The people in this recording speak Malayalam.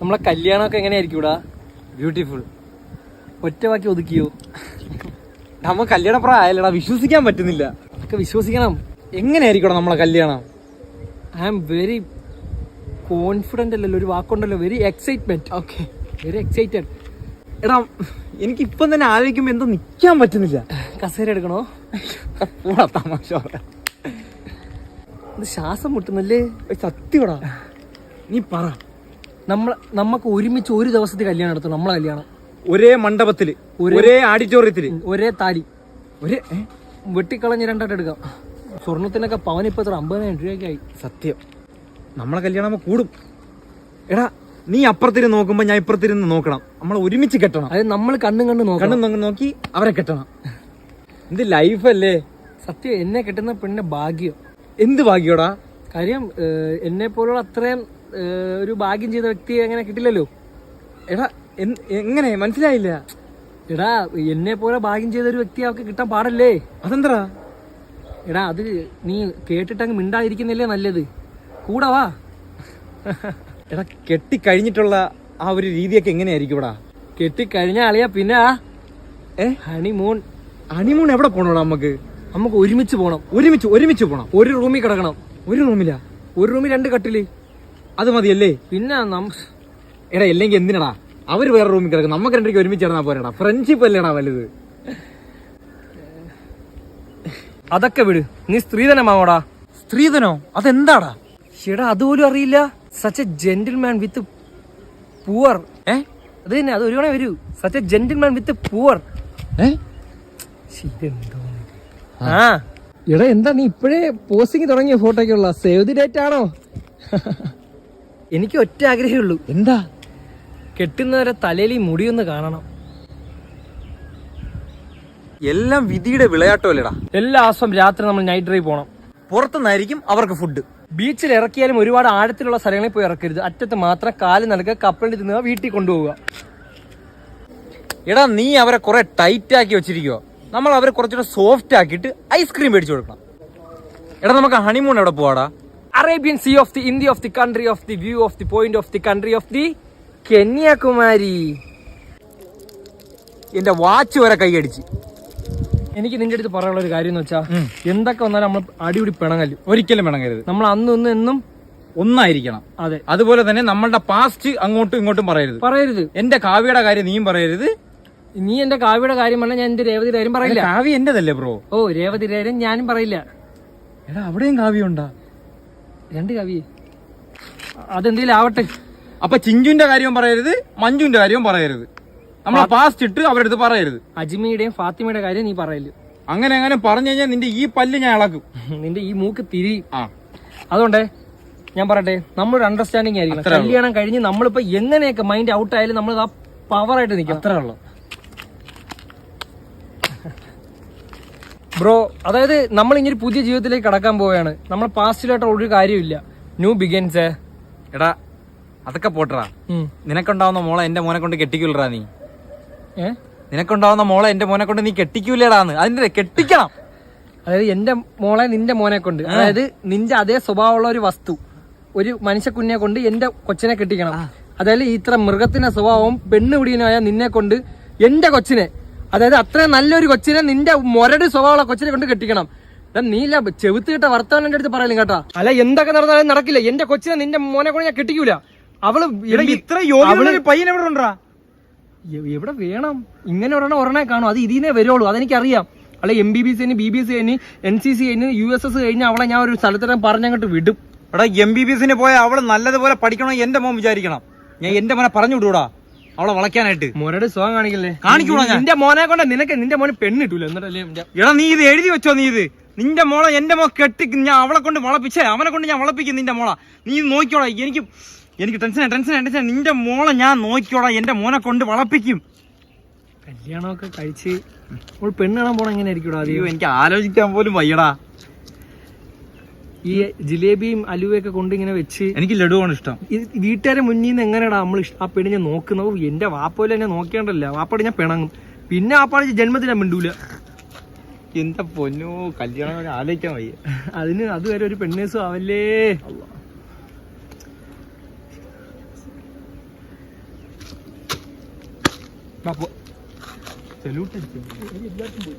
നമ്മളെ കല്യാണമൊക്കെ എങ്ങനെയായിരിക്കും ഇവിടെ? ബ്യൂട്ടിഫുൾ. ഒറ്റ വാക്കി ഒതുക്കിയോ? നമ്മ കല്യാണപ്രായല്ലടാ, വിശ്വസിക്കാൻ പറ്റുന്നില്ല. ഒക്കെ വിശ്വസിക്കണം. എങ്ങനെയായിരിക്കണം നമ്മളെ കല്യാണം? ഐ ആം വെരി കോൺഫിഡന്റ് അല്ലല്ലോ, ഒരു വാക്കുണ്ടല്ലോ, very excitement. Okay, very excited. എടാ എനിക്ക് ഇപ്പം തന്നെ ആലോചിക്കുമ്പോ എന്തോ നിക്കാൻ പറ്റുന്നില്ല. കസേര എടുക്കണോ? തമാശ. ഇത് ശ്വാസം മുട്ടുന്നല്ലേ? സത്യടാ, നീ പറ. നമുക്ക് ഒരുമിച്ച് ഒരു ദിവസത്തെ കല്യാണം നടത്തും. നമ്മളെ കല്യാണം ഒരേ മണ്ഡപത്തില്, ഒരേ ഓഡിറ്റോറിയത്തില്, ഒരേ താലി, ഒരേ വെട്ടിക്കളഞ്ഞ് രണ്ടായിട്ട് എടുക്കാം. സ്വർണത്തിനൊക്കെ പവൻ ഇപ്പൊ 50,000 രൂപയ്ക്കായി. സത്യം, നമ്മളെ കല്യാണം കൂടും. എടാ നീ അപ്പുറത്തിരുന്ന് നോക്കുമ്പോ ഞാൻ ഇപ്പുറത്തിരുന്ന് നോക്കണം. നമ്മൾ ഒരുമിച്ച് കെട്ടണം. അത് നമ്മൾ കണ്ണും നോക്കി അവരെ കെട്ടണം. എന്ത് ലൈഫല്ലേ. സത്യം, എന്നെ കെട്ടുന്ന പെണ്ണിന്റെ ഭാഗ്യം. എന്ത് ഭാഗ്യോടാ? കാര്യം എന്നെ പോലുള്ള അത്രയും ഒരു ഭാഗ്യം ചെയ്ത വ്യക്തിയെ അങ്ങനെ കിട്ടില്ലല്ലോ. എടാ എങ്ങനെ മനസ്സിലായില്ല? എടാ എന്നെ പോലെ ഭാഗ്യം ചെയ്ത ഒരു വ്യക്തി അവർക്ക് കിട്ടാൻ പാടല്ലേ? അതെന്താ? എടാ അത് നീ കേട്ടിട്ടങ്ങ് മിണ്ടാതിരിക്കുന്നില്ലേ നല്ലത്. കൂടെ വാ. എടാ കെട്ടിക്കഴിഞ്ഞിട്ടുള്ള ആ ഒരു രീതിയൊക്കെ എങ്ങനെയായിരിക്കും ഇവിടെ? കെട്ടിക്കഴിഞ്ഞ ആളിയാ പിന്നെ ഹണിമൂൺ എവിടെ പോണോടാ? നമുക്ക് ഒരുമിച്ച് പോണം. ഒരുമിച്ച് പോണം. ഒരു റൂമിൽ കിടക്കണം. ഒരു റൂമിലാ? ഒരു റൂമിൽ 2 കട്ടില്. അത് മതിയല്ലേ? പിന്നെ എടാ അല്ലെങ്കിൽ എന്തിനടാ അവര് വേറെ റൂമിൽ കിടക്കും, നമുക്ക് രണ്ടേക്ക് ഒരുമിച്ച് കിടന്നാ പോരാടാ. ഫ്രണ്ട്ഷിപ്പ് അല്ലേടാ വലുത്. അതൊക്കെ വിട്, നീ സ്ത്രീധനമാവോടാ? സ്ത്രീധനോ? അതെന്താടാ? ചേടാ അതുപോലും അറിയില്ല. Such A gentleman with poor. അത് തന്നെ, അത് ഒരുവണേ വരൂ. Such A gentleman with poor. എടാ എന്താ നീ ഇപ്പോഴേ പോസ്റ്റിംഗ് തുടങ്ങിയ ഫോട്ടോയ്ക്കുള്ള സേവ് ദി ഡേറ്റ് ആണോ? എനിക്ക് ഒറ്റ ആഗ്രഹമേ ഉള്ളൂ. എന്താ? കെട്ടുന്നവരെ തലയിൽ ഈ മുടിയൊന്ന് കാണണം. എല്ലാം വിധിയുടെ വിളയാട്ടമല്ലേടാ. എല്ലാ ദിവസവും രാത്രി നമ്മൾ നൈറ്റ് ഡ്രൈവ് പോകണം. പുറത്തുനിന്നായിരിക്കും അവർക്ക് ഫുഡ്. ബീച്ചിൽ ഇറക്കിയാലും ഒരുപാട് ആഴത്തിലുള്ള സ്ഥലങ്ങളിൽ പോയി ഇറക്കരുത്. അറ്റത്ത് മാത്രം കാല് നൽകുക, കപ്പലിൽ തിന്നുക, വീട്ടിൽ കൊണ്ടുപോവുക. എടാ നീ അവരെ കുറെ ടൈറ്റ് ആക്കി വെച്ചിരിക്കുവോ? നമ്മൾ അവരെ കുറച്ചുകൂടെ സോഫ്റ്റ് ആക്കിയിട്ട് ഐസ്ക്രീം മേടിച്ചു കൊടുക്കണം. എടാ നമുക്ക് ഹണിമൂൺ എവിടെ പോവാടാ? Arabian sea of the India of the country of the view of the point of the country of the Kanyakumari. എന്റെ വാച്ച് വരെ കൈയടിച്ച്. എനിക്ക് നിന്റെ അടുത്ത് പറയാനുള്ള ഒരു കാര്യം എന്ന് വെച്ചാൽ, എന്തൊക്കെ വന്നാലും നമ്മൾ അടിപിടി പിണങ്ങല് ഒരിക്കലും പിണങ്ങരുത്. നമ്മൾ അന്നും എന്നും ഒന്നായിരിക്കണം. അതെ, അതുപോലെ തന്നെ നമ്മളുടെ പാസ്റ്റ് അങ്ങോട്ടും ഇങ്ങോട്ടും പറയരുത്. എന്റെ കാവ്യയുടെ കാര്യം നീയും പറയരുത്. നീ എന്റെ കാവ്യയുടെ കാര്യം പറഞ്ഞാൽ ഞാൻ എന്റെ രേവതിയുടെ കാര്യം പറയില്ല. കാവ്യ എന്റേതല്ലേ ബ്രോ? ഓ, രേവതിയുടെ കാര്യം ഞാനും പറയില്ല. എടാ അവിടെയും കാവ്യ ഉണ്ടാ? 2 കാവ്യ. അതെന്തേലും ആവട്ടെ. അപ്പൊ ചിഞ്ചുവിന്റെ കാര്യവും പറയരുത്, മഞ്ജുവിന്റെ കാര്യവും പറയരുത്. നമ്മളെ പാസ്റ്റ് ഇട്ട് അവരുടെ അടുത്ത് പറയരുത്. അജ്മിയുടെയും ഫാത്തിമയുടെ കാര്യം നീ പറയല്. അങ്ങനെ പറഞ്ഞു കഴിഞ്ഞാൽ നിന്റെ ഈ പല്ല് ഞാൻ ഇളക്കും, നിന്റെ ഈ മൂക്ക് തിരി. അതുകൊണ്ടേ ഞാൻ പറയട്ടെ, നമ്മളൊരു അണ്ടർസ്റ്റാൻഡിങ് ആയിരിക്കണം. കല്യാണം കഴിഞ്ഞ് നമ്മളിപ്പോ എങ്ങനെയൊക്കെ മൈൻഡ് ഔട്ട് ആയാലും നമ്മൾ ആ പവറായിട്ട് നിൽക്കും. അത്രേ ഉള്ളൂ ബ്രോ. അതായത് നമ്മൾ ഇങ്ങനെ പുതിയ ജീവിതത്തിലേക്ക് കടക്കാൻ പോവുകയാണ്. നമ്മൾ പാസ്റ്റിലായിട്ട് ഒരു കാര്യമില്ല. New begins. എടാ അതൊക്കെ പോട്ടറാ. നിനക്കുണ്ടാവുന്ന മോളെ എന്റെ മോനെ കൊണ്ട് കെട്ടിക്കൂലടാ നീ. നിനക്കുണ്ടാവുന്ന മോളെ എന്റെ മോനെ കൊണ്ട് നീ കെട്ടിക്കൂലടാന്ന്. അതിന്റെ കെട്ടിക്കണം. അതായത് എന്റെ മോളെ നിന്റെ മോനെ കൊണ്ട്, അതായത് നിന്റെ അതേ സ്വഭാവമുള്ള ഒരു വസ്തു, ഒരു മനുഷ്യക്കുഞ്ഞെ കൊണ്ട് എന്റെ കൊച്ചിനെ കെട്ടിക്കണം. അതായത് ഇത്ര മൃഗത്തിന്റെ സ്വഭാവം പെണ്ണുപിടിയനായ നിന്നെ കൊണ്ട് എന്റെ കൊച്ചിനെ, അതായത് അത്രയും നല്ലൊരു കൊച്ചിനെ, നിന്റെ മൊരട് സ്വഭാവമുള്ള കൊച്ചിനെ കൊണ്ട് കെട്ടിക്കണം. നീല ചെവുത്ത് കിട്ട വർത്തമാനം എന്റെ അടുത്ത് പറയലും കേട്ടാ. അല്ല എന്തൊക്കെ നടന്നാലും നടക്കില്ല. എന്റെ കൊച്ചിനെ നിന്റെ മോനെ കൊണ്ട് ഞാൻ കെട്ടിക്കൂല. അവള് ഇത്ര പയ്യൻ എവിടെ ഉണ്ടാ? എവിടെ വേണം? ഇങ്ങനെ ഒരെണ്ണേ കാണും. അത് ഇതിനെ വരുള്ളൂ. അതെനിക്കറിയാം. അല്ലെ MBBS കഴിഞ്ഞ് BBS കഴിഞ്ഞ് NCC കഴിഞ്ഞ് USS കഴിഞ്ഞ് അവളെ ഞാൻ ഒരു സ്ഥലത്തിനെ പറഞ്ഞങ്ങോട്ട് വിടും. എടാ MBBS പോയ അവള് നല്ലതുപോലെ പഠിക്കണം എന്റെ മോൻ വിചാരിക്കണം. ഞാൻ എന്റെ മോനെ പറഞ്ഞു വിടൂടാ അവളെ വളയ്ക്കാനായിട്ട്. മോനോട് സുഖം കാണിക്കല്ലേ? കാണിക്കൂടാ. നിന്റെ മോനെ കൊണ്ട് നിന്റെ മോന് പെണ്ണ് കിട്ടൂല. എന്നിട്ടല്ലേ എടാ നീ ഇത് എഴുതി വെച്ചോ? നീ ഇത് നിന്റെ മോളെ എന്റെ മോൻ കെട്ടി ഞാൻ അവളെ കൊണ്ട് വളപ്പിച്ചേ, അവനെ കൊണ്ട് ഞാൻ വളപ്പിക്കും നിന്റെ മോളെ. നീ നോക്കിക്കോളാ. എനിക്ക് ടെൻഷൻ. നിന്റെ മോളെ ഞാൻ നോക്കിക്കോളാം. എന്റെ മോനെ കൊണ്ട് വളപ്പിക്കും. കല്യാണമൊക്കെ കഴിച്ച് പെണ്ണ് കാണാൻ പോണ എങ്ങനെയായിരിക്കും? അയ്യോ എനിക്ക് ആലോചിക്കാൻ പോലും വയ്യടാ. ഈ ജിലേബിയും അലുവയൊക്കെ കൊണ്ട് ഇങ്ങനെ വെച്ച്, എനിക്ക് ലഡുവാണ് ഇഷ്ടം. വീട്ടുകാരെ മുന്നിൽ നിന്ന് എങ്ങനെയാടാ നമ്മൾ ആ പെണ്ണിനെ നോക്കുന്നത്? എന്റെ വാപ്പോലും എന്നെ നോക്കേണ്ടല്ല. വാപ്പാട് ഞാൻ പിണങ്ങും. പിന്നെ വാപ്പാട് ജന്മത്തിൽ ഞാൻ മിണ്ടൂല. എന്താ പൊന്നോ, കല്യാണം ആലോചിക്കാൻ വയ്യ. അതിന് അതുവരെ ഒരു പെണ്ണേസും ആവല്ലേ. സല്യൂട്ട് അടിച്ചു.